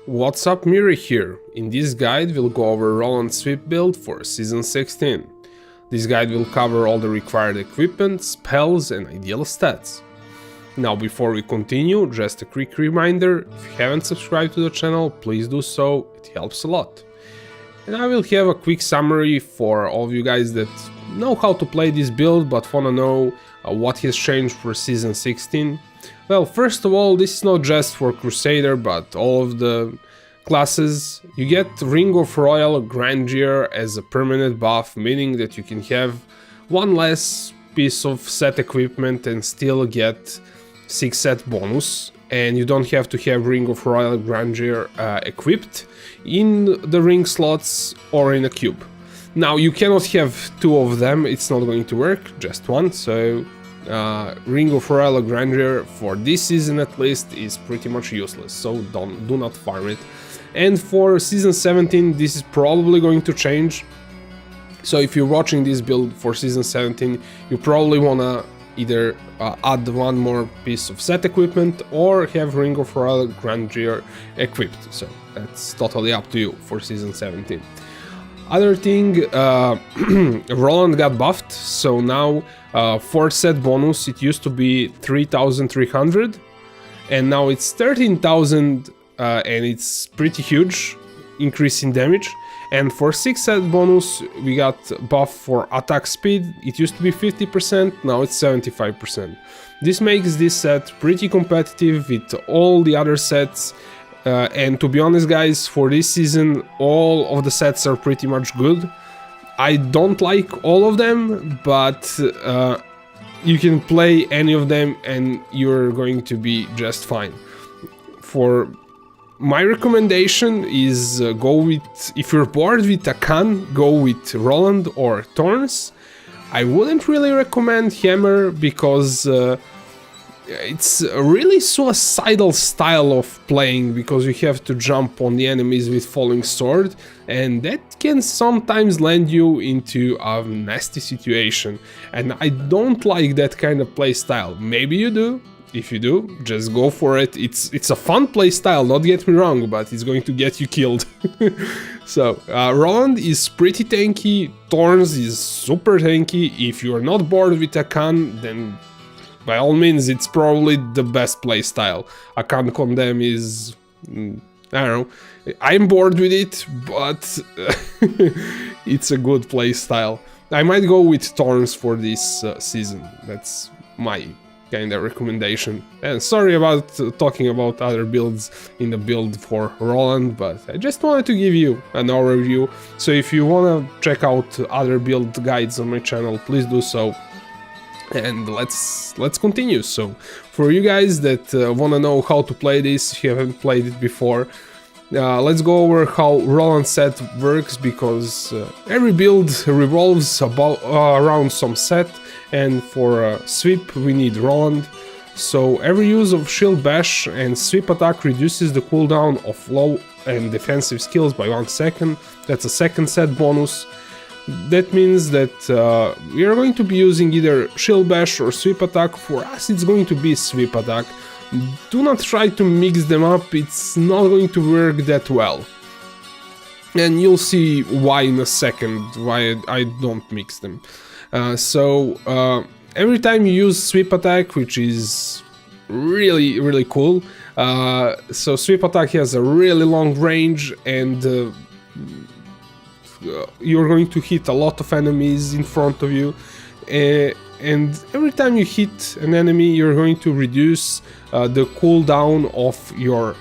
What's up, Miri here. In this guide we'll go over Roland sweep build for Season 16. This guide will cover all the required equipment, spells and ideal stats. Now before we continue, just a quick reminder, if you haven't subscribed to the channel, please do so, it helps a lot. And I will have a quick summary for all of you guys that know how to play this build but wanna know what has changed for Season 16. Well, first of all, this is not just for Crusader but all of the classes. You get Ring of Royal Grandeur as a permanent buff, meaning that you can have one less piece of set equipment and still get 6 set bonus, and you don't have to have Ring of Royal Grandeur equipped in the ring slots or in a cube. Now you cannot have 2 of them, it's not going to work, just one, so Ring of Royal Grandeur for this season at least is pretty much useless, so do not farm it. And for Season 17 this is probably going to change, so if you're watching this build for Season 17 you probably wanna either add one more piece of set equipment or have Ring of Royal Grandeur equipped, so that's totally up to you for Season 17. Other thing, Roland got buffed, so now 4 set bonus, it used to be 3,300 and now it's 13,000 and it's pretty huge increase in damage. And for 6 set bonus we got buff for attack speed, it used to be 50%, now it's 75%. This makes this set pretty competitive with all the other sets. And to be honest guys, for this season all of the sets are pretty much good. I don't like all of them, but you can play any of them and you're going to be just fine. For my recommendation is go with, if you're bored with a Khan, go with Roland or Thorns. I wouldn't really recommend Hammer because it's a really suicidal style of playing, because you have to jump on the enemies with falling sword and that can sometimes land you into a nasty situation, and I don't like that kind of play style. Maybe you do. If you do, just go for it. It's a fun play style, not get me wrong, but it's going to get you killed. So Roland is pretty tanky, Thorns is super tanky. If you're not bored with a Khan, then by all means it's probably the best play style. A Khan Condemn is, I don't know, I'm bored with it, but it's a good play style. I might go with Thorns for this season, that's my kind of recommendation. And sorry about talking about other builds in the build for Roland, but I just wanted to give you an overview. So if you wanna check out other build guides on my channel, please do so. And let's continue. So for you guys that wanna know how to play this, if you haven't played it before, let's go over how Roland set works, because every build revolves around some set, and for sweep we need Roland. So every use of shield bash and sweep attack reduces the cooldown of low and defensive skills by 1 second. That's a second set bonus. That means that we are going to be using either shield bash or sweep attack. For us it's going to be sweep attack. Do not try to mix them up, it's not going to work that well. And you'll see why in a second, why I don't mix them. Every time you use sweep attack, which is really cool, so sweep attack has a really long range and you're going to hit a lot of enemies in front of you, and every time you hit an enemy you're going to reduce the cooldown of your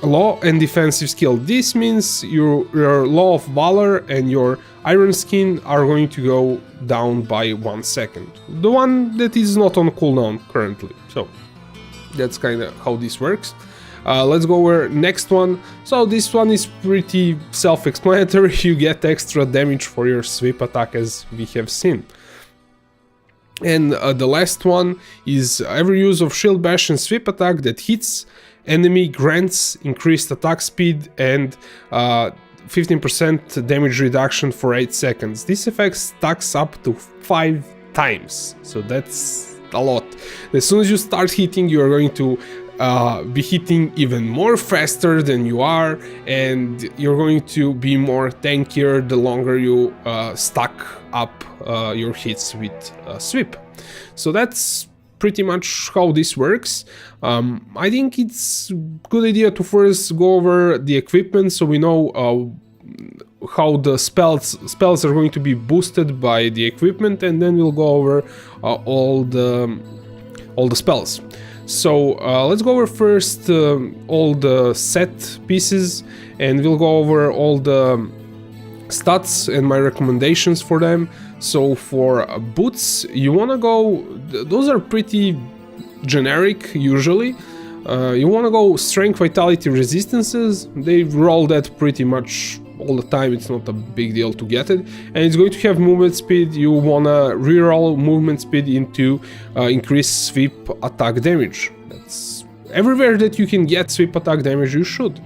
law and defensive skill. This means your law of valor and your iron skin are going to go down by 1 second, the one that is not on cooldown currently. So that's kind of how this works. Let's go over next one. So this one is pretty self-explanatory. You get extra damage for your sweep attack, as we have seen. And the last one is every use of shield bash and sweep attack that hits enemy grants increased attack speed and 15% damage reduction for 8 seconds. This effect stacks up to 5 times, so that's a lot. As soon as you start hitting, you are going to be hitting even more faster than you are, and you're going to be more tankier the longer you stack up your hits with sweep. So that's pretty much how this works. I think it's a good idea to first go over the equipment so we know how the spells are going to be boosted by the equipment, and then we'll go over all the spells. So let's go over first all the set pieces, and we'll go over all the stats and my recommendations for them. So for boots, you want to go, those are pretty generic usually. You want to go strength, vitality, resistances. They roll that pretty much all the time, it's not a big deal to get it, and it's going to have movement speed. You wanna reroll movement speed into increased sweep attack damage. That's everywhere that you can get sweep attack damage, you should.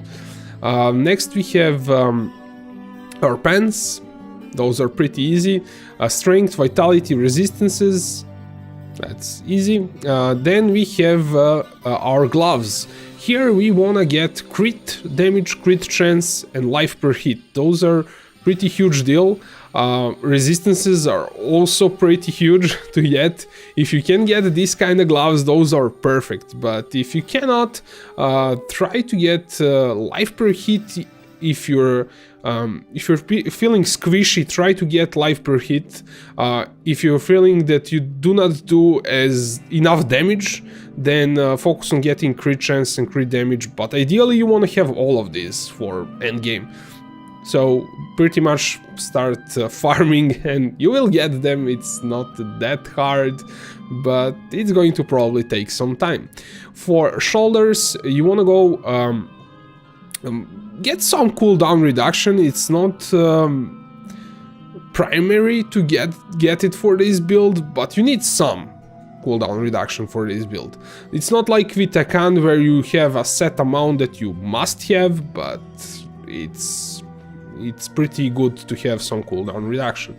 Next we have our pants. Those are pretty easy. Strength, vitality, resistances, that's easy. Then we have our gloves. Here we wanna get crit damage, crit chance, and life per hit. Those are pretty huge deal. Resistances are also pretty huge to get. If you can get these kind of gloves, those are perfect. But if you cannot, try to get life per hit. If you're feeling squishy, try to get life per hit. If you're feeling that you do not do as enough damage, then focus on getting crit chance and crit damage. But ideally you want to have all of these for endgame. So pretty much start farming and you will get them. It's not that hard, but it's going to probably take some time. For shoulders, you want to go get some cooldown reduction. It's not primary to get it for this build, but you need some cooldown reduction for this build. It's not like with Akan where you have a set amount that you must have, but it's pretty good to have some cooldown reduction.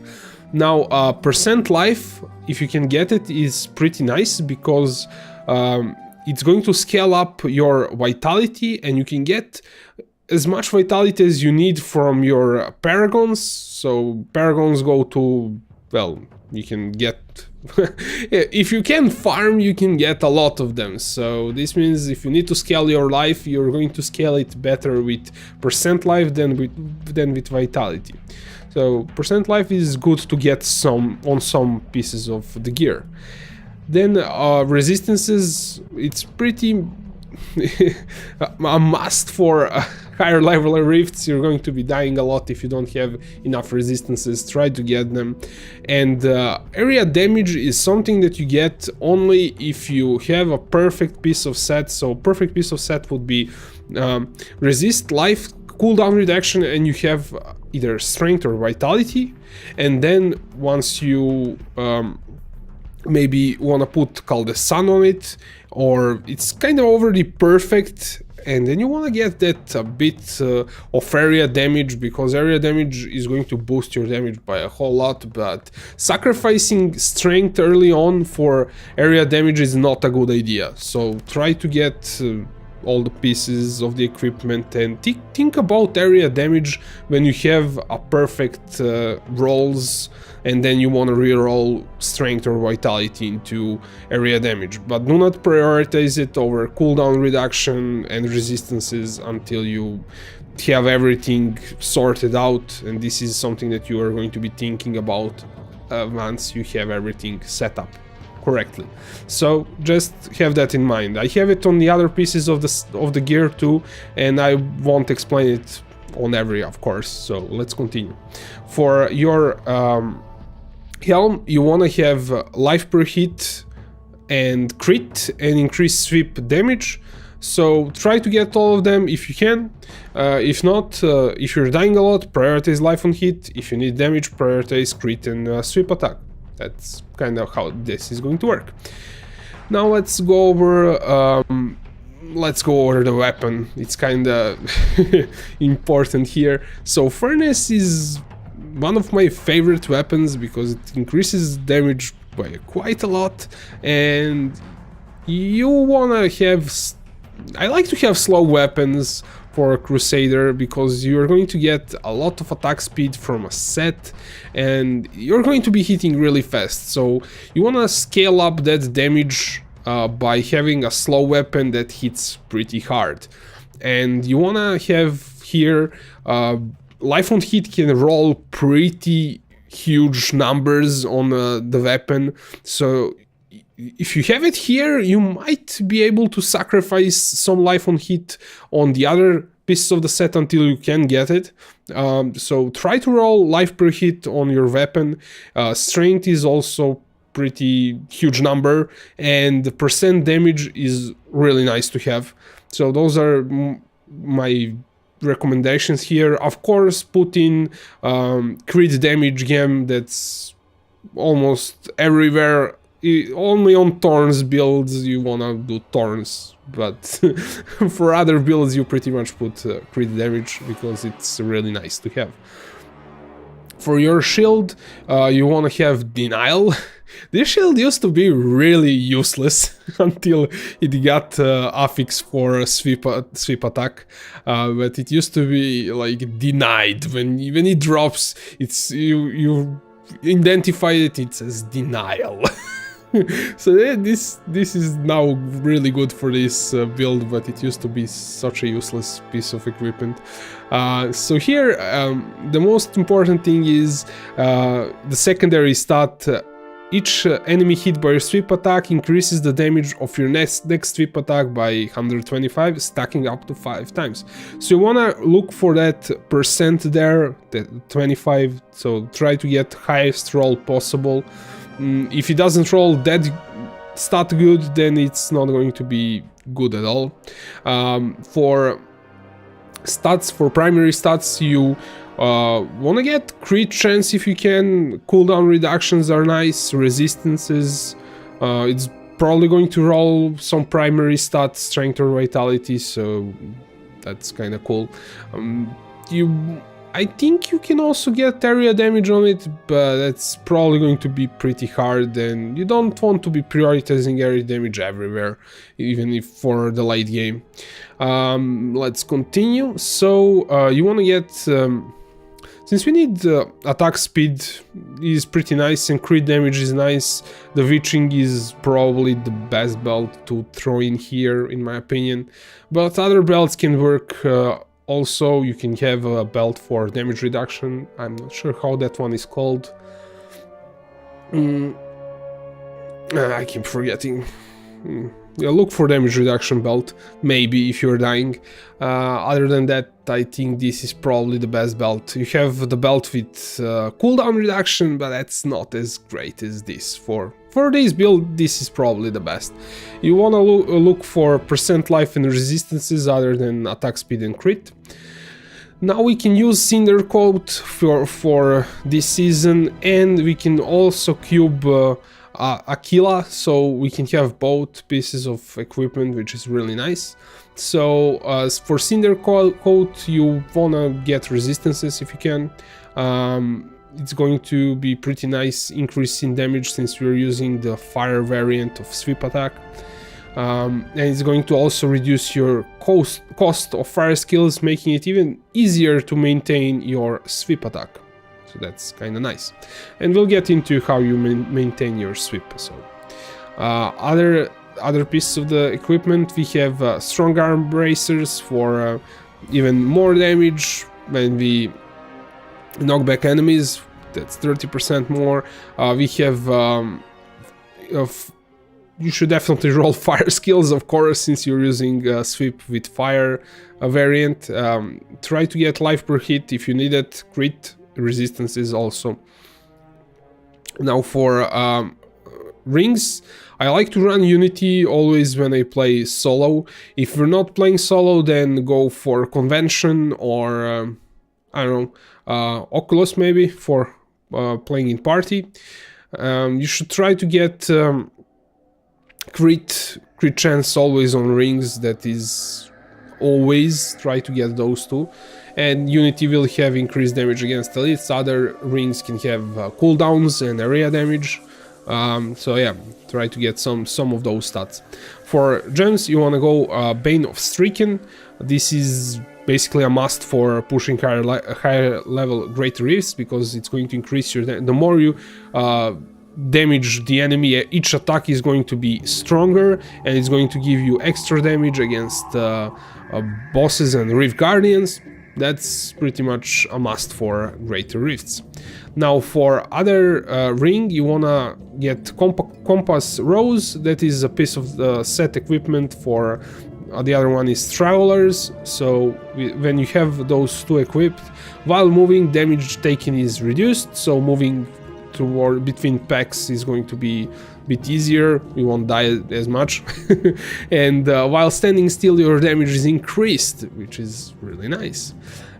Now percent life, if you can get it, is pretty nice because it's going to scale up your vitality, and you can get as much vitality as you need from your paragons. So paragons go to, well, you can get if you can farm, you can get a lot of them. So this means if you need to scale your life, you're going to scale it better with percent life than with vitality. So percent life is good to get on some pieces of the gear. Then resistances, it's pretty a must for higher level rifts. You're going to be dying a lot if you don't have enough resistances. Try to get them. And area damage is something that you get only if you have a perfect piece of set. So perfect piece of set would be resist, life, cooldown reduction, and you have either strength or vitality. And then once you maybe want to put Call the Sun on it, or it's kind of already perfect, and then you want to get that a bit of area damage, because area damage is going to boost your damage by a whole lot. But sacrificing strength early on for area damage is not a good idea. So try to get all the pieces of the equipment, and think about area damage when you have a perfect rolls, and then you want to reroll strength or vitality into area damage. But do not prioritize it over cooldown reduction and resistances until you have everything sorted out, and this is something that you are going to be thinking about once you have everything set up correctly. So just have that in mind. I have it on the other pieces of the gear too, and I won't explain it on every, of course. So let's continue. For your Helm, you want to have life per hit and crit and increased sweep damage. So try to get all of them if you can. If not, if you're dying a lot, prioritize life on hit. If you need damage, prioritize crit and sweep attack. That's kind of how this is going to work. Now let's go over the weapon. It's kind of important here. So Furnace is one of my favorite weapons because it increases damage by quite a lot, and you wanna have I like to have slow weapons for a Crusader because you're going to get a lot of attack speed from a set and you're going to be hitting really fast. So you want to scale up that damage by having a slow weapon that hits pretty hard. And you want to have here life on hit can roll pretty huge numbers on the weapon. So if you have it here, you might be able to sacrifice some life on hit on the other pieces of the set until you can get it. So try to roll life per hit on your weapon. Strength is also pretty huge number, and the percent damage is really nice to have. So those are my recommendations here. Of course, put in crit damage gem. That's almost everywhere. Only on Thorns builds you wanna do Thorns, but for other builds you pretty much put crit damage because it's really nice to have. For your shield, you wanna have Denial. This shield used to be really useless until it got affix for sweep attack, but it used to be like denied. When it drops, it's you identify it as Denial. So this is now really good for this build, but it used to be such a useless piece of equipment. So here the most important thing is the secondary stat. Each enemy hit by your sweep attack increases the damage of your next sweep attack by 125, stacking up to 5 times. So you wanna look for that percent there, that 25, so try to get highest roll possible. If it doesn't roll that stat good, then it's not going to be good at all. For stats, for primary stats, you want to get crit chance if you can. Cooldown reductions are nice. Resistances, it's probably going to roll some primary stats, strength or vitality, so that's kind of cool. I think you can also get area damage on it, but that's probably going to be pretty hard, and you don't want to be prioritizing area damage everywhere, even if for the late game. Let's continue. So you want to get, since we need attack speed is pretty nice and crit damage is nice, the Witching is probably the best belt to throw in here, in my opinion, but other belts can work. Also, you can have a belt for damage reduction. I'm not sure how that one is called. I keep forgetting. Yeah, look for damage reduction belt, maybe, if you're dying. Other than that, I think this is probably the best belt. You have the belt with cooldown reduction, but that's not as great as this. For this build, this is probably the best. You want to look for percent life and resistances other than attack speed and crit. Now we can use Cinder Coat for this season, and we can also cube Aquila, so we can have both pieces of equipment, which is really nice. So for Cinder Coat, you wanna get resistances if you can. It's going to be pretty nice increase in damage since we're using the fire variant of sweep attack. And it's going to also reduce your cost of fire skills, making it even easier to maintain your sweep attack. So that's kind of nice. And we'll get into how you maintain your sweep. So other pieces of the equipment, we have strong arm bracers for even more damage when we knock back enemies. That's 30% more. We have you should definitely roll fire skills, of course, since you're using sweep with fire variant. Try to get life per hit if you need it. Crit resistances also. Now for rings, I like to run Unity always when I play solo. If you're not playing solo, then go for Convention or I don't know, Oculus maybe for playing in party. You should try to get crit chance always on rings. That is always try to get those two. And Unity will have increased damage against elites. Other rings can have cooldowns and area damage. So yeah, try to get some of those stats. For gems, you want to go Bane of Stricken. This is basically a must for pushing higher level Great Rifts, because it's going to increase your the more you damage the enemy, each attack is going to be stronger, and it's going to give you extra damage against bosses and Rift Guardians. That's pretty much a must for Greater Rifts. Now for other ring, you wanna get Compass Rose. That is a piece of the set equipment for the other one is Travelers. So when you have those two equipped, while moving, damage taken is reduced, so moving toward between packs is going to be a bit easier, you won't die as much. And while standing still, your damage is increased, which is really nice.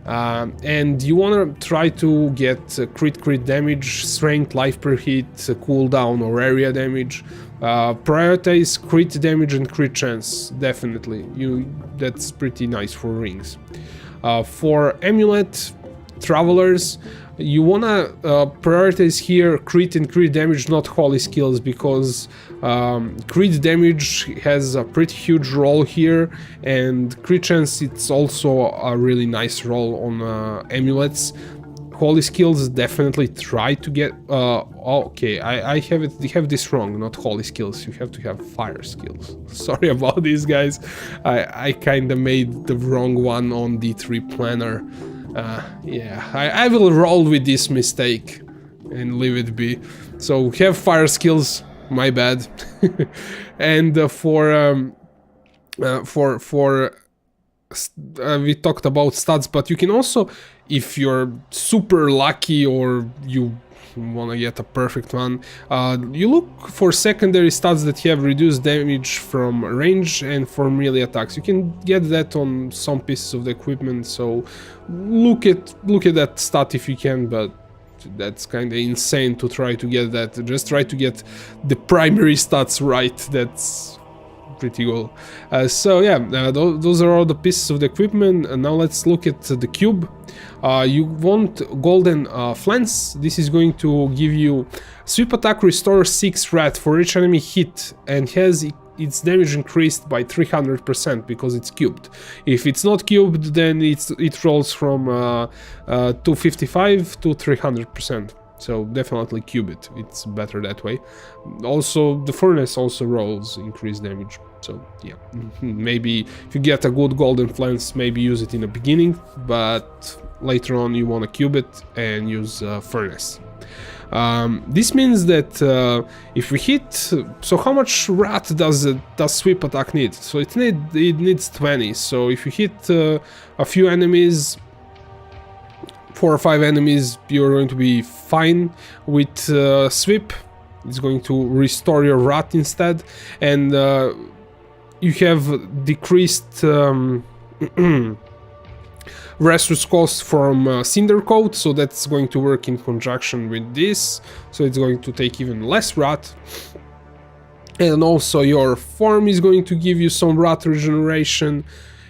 And you want to try to get crit damage, strength, life per hit, cooldown or area damage. Prioritize crit damage and crit chance, definitely. That's pretty nice for rings. For amulet, Travelers, you wanna prioritize here crit and crit damage, not holy skills, because crit damage has a pretty huge role here, and crit chance, it's also a really nice role on amulets. Holy skills, definitely try to get okay, I have this wrong, not holy skills, you have to have fire skills. Sorry about this, guys. I kinda made the wrong one on D3 planner. Yeah, I will roll with this mistake and leave it be. So have fire skills, my bad. And we talked about stats, but you can also, if you're super lucky or you want to get a perfect one, you look for secondary stats that have reduced damage from range and for melee attacks. You can get that on some pieces of the equipment, so look at that stat if you can, but that's kind of insane to try to get that. Just try to get the primary stats right. That's pretty cool. So yeah, those are all the pieces of the equipment. And now let's look at the cube. You want golden flance. This is going to give you sweep attack restore 6 rat for each enemy hit, and has its damage increased by 300% because it's cubed. If it's not cubed, then it rolls from 255 to 300%. So definitely cube it, it's better that way. Also, the furnace also rolls increased damage. So yeah, maybe if you get a good golden flance, maybe use it in the beginning, but later on you want to cube it and use furnace. This means that if we hit, so how much rat does sweep attack need? So it needs 20. So if you hit a few enemies, 4 or 5 enemies, you're going to be fine with sweep. It's going to restore your rat instead, and you have decreased resource cost from Cinder Coat, so that's going to work in conjunction with this, so it's going to take even less rat. And also your form is going to give you some rat regeneration,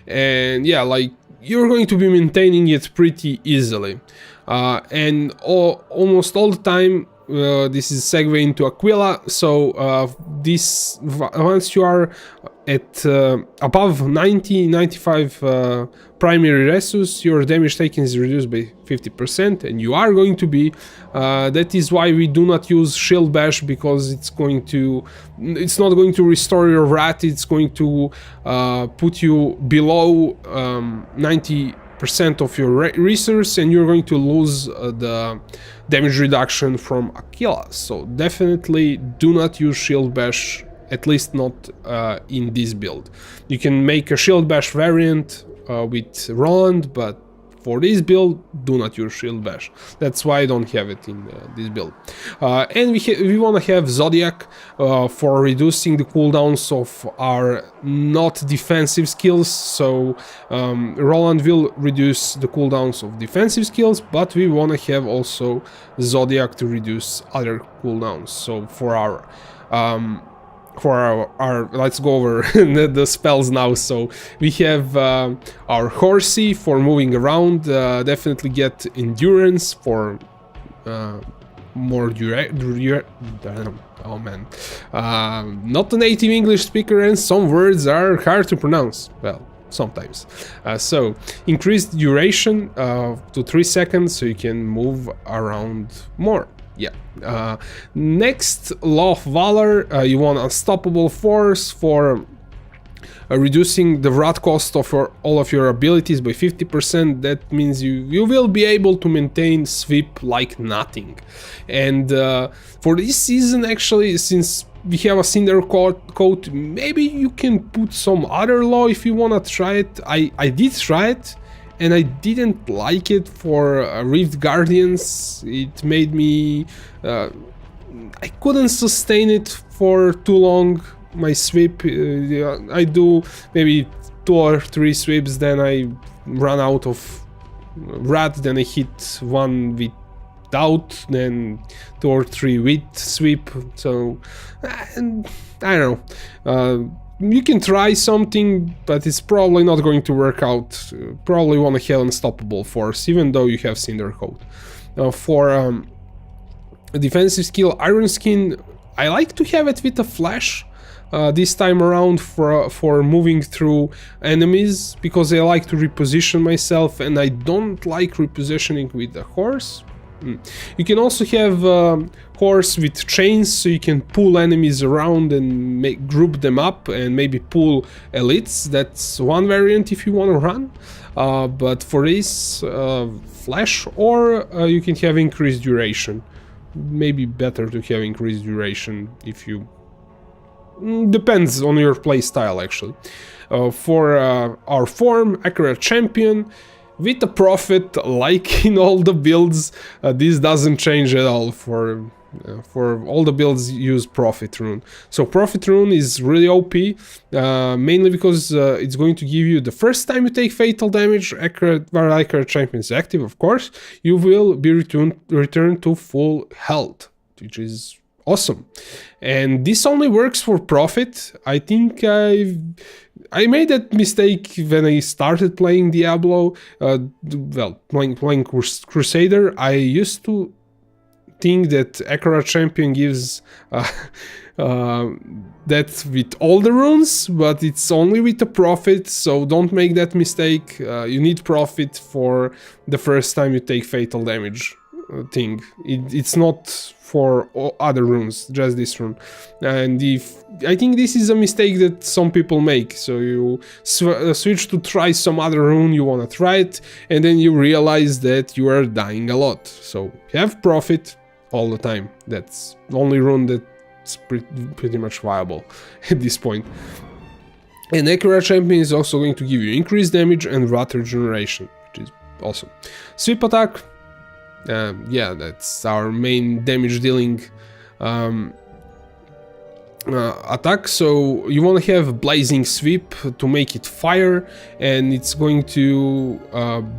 and yeah, like, you're going to be maintaining it pretty easily. And almost all the time, this is segue into Aquila, so once you are at above 95 primary resource, your damage taken is reduced by 50%, and you are going to be, that is why we do not use Shield Bash, because it's not going to restore your rat, it's going to put you below 90% of your resource, and you're going to lose the damage reduction from Aquila. So definitely do not use Shield Bash, at least not in this build. You can make a Shield Bash variant with Roland, but for this build, do not use Shield Bash. That's why I don't have it in this build. And we want to have Zodiac for reducing the cooldowns of our not defensive skills. So Roland will reduce the cooldowns of defensive skills, but we want to have also Zodiac to reduce other cooldowns. So for our let's go over the spells now. So we have our Horsey for moving around, definitely get endurance for more oh man, not a native English speaker, and some words are hard to pronounce. Well, sometimes. So increased duration to 3 seconds, so you can move around more. Yeah. Next, Law of Valor. You want Unstoppable Force for reducing the rot cost of all of your abilities by 50%. That means you will be able to maintain sweep like nothing. And for this season, actually, since we have a Cinder coat, maybe you can put some other law if you wanna try it. I did try it, and I didn't like it for Rift Guardians. It made me... I couldn't sustain it for too long. My sweep, I do maybe 2 or 3 sweeps, then I run out of rat, then I hit one without, then 2 or 3 with sweep. So I don't know. You can try something, but it's probably not going to work out. Probably want to have Unstoppable Force, even though you have Cinder Coat. For defensive skill, Iron Skin, I like to have it with a flash. This time around for moving through enemies, because I like to reposition myself, and I don't like repositioning with the horse. You can also have horse with chains, so you can pull enemies around and group them up and maybe pull elites. That's one variant if you want to run. But for this, flash, or you can have increased duration. Maybe better to have increased duration if you... Depends on your play style, actually. For our form, Accurate Champion, with a Prophet, like in all the builds, this doesn't change at all. For all the builds, use Prophet Rune. So Prophet Rune is really OP, mainly because it's going to give you, the first time you take fatal damage, while Accurate Champion is active, of course, you will be returned to full health, which is awesome. And this only works for Prophet. I think I made that mistake when I started playing Diablo, playing Crusader. I used to think that Accurate Champion gives that with all the runes, but it's only with the Prophet, so don't make that mistake. You need Prophet for the first time you take fatal damage thing. It's not for other runes, just this rune. And I think this is a mistake that some people make. So you switch to try some other rune, you wanna try it, and then you realize that you are dying a lot. So have Prophet all the time. That's the only rune that's pretty much viable at this point. And Accurate Champion is also going to give you increased damage and rot regeneration, which is awesome. Sweep attack. Yeah, that's our main damage dealing attack. So you want to have Blazing Sweep to make it fire, and it's going to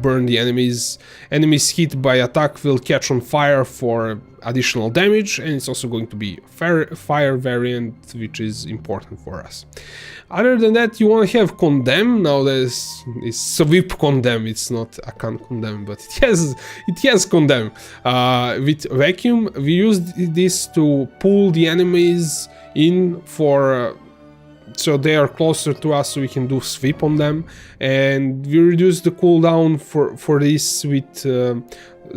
burn the enemies. Enemies hit by attack will catch on fire for additional damage, and it's also going to be fire variant, which is important for us. Other than that, you want to have Condemn. Now there's Sweep Condemn. It's not a Condemn, but it has Condemn. With Vacuum, we use this to pull the enemies in for so they are closer to us, so we can do sweep on them, and we reduce the cooldown for this with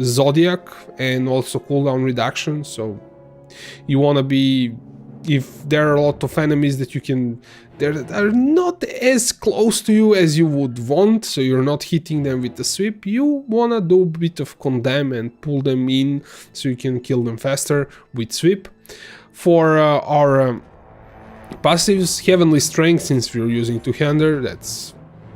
Zodiac, and also cooldown reduction. So you want to be, if there are a lot of enemies that are not as close to you as you would want, so you're not hitting them with the sweep, you want to do a bit of Condemn and pull them in so you can kill them faster with sweep. For our passives, Heavenly Strength, since we're using two-hander, that's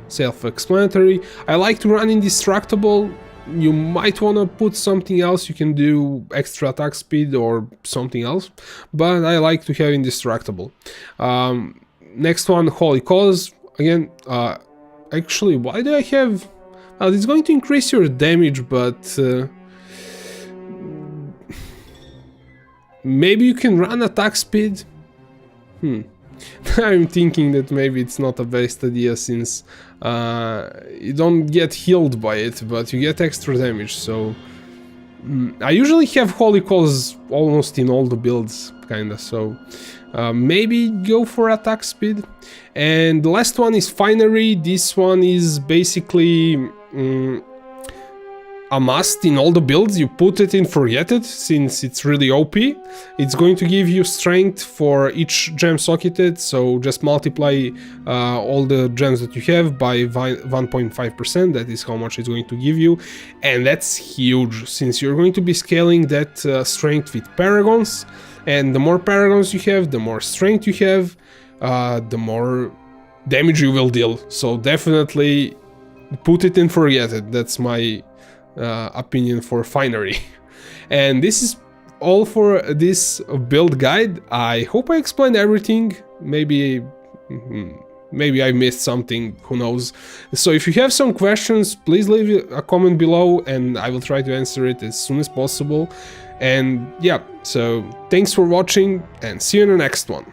self-explanatory. I like to run Indestructible. You might want to put something else, you can do extra attack speed or something else, but I like to have Indestructible. Next one, Holy Cause. Again, actually, why do I have... it's going to increase your damage, but... maybe you can run attack speed? I'm thinking that maybe it's not a best idea, since you don't get healed by it, but you get extra damage, so I usually have holy calls almost in all the builds, kinda, so maybe go for attack speed. And the last one is Finery. This one is basically a must in all the builds. You put it in Forget It, since it's really OP. It's going to give you strength for each gem socketed, so just multiply all the gems that you have by 1.5%. That is how much it's going to give you, and that's huge, since you're going to be scaling that strength with paragons, and the more paragons you have, the more strength you have, the more damage you will deal. So definitely put it in Forget It. That's my opinion for Finery. And this is all for this build guide. I hope I explained everything. Maybe I missed something, who knows. So if you have some questions, please leave a comment below and I will try to answer it as soon as possible. And yeah, so thanks for watching and see you in the next one.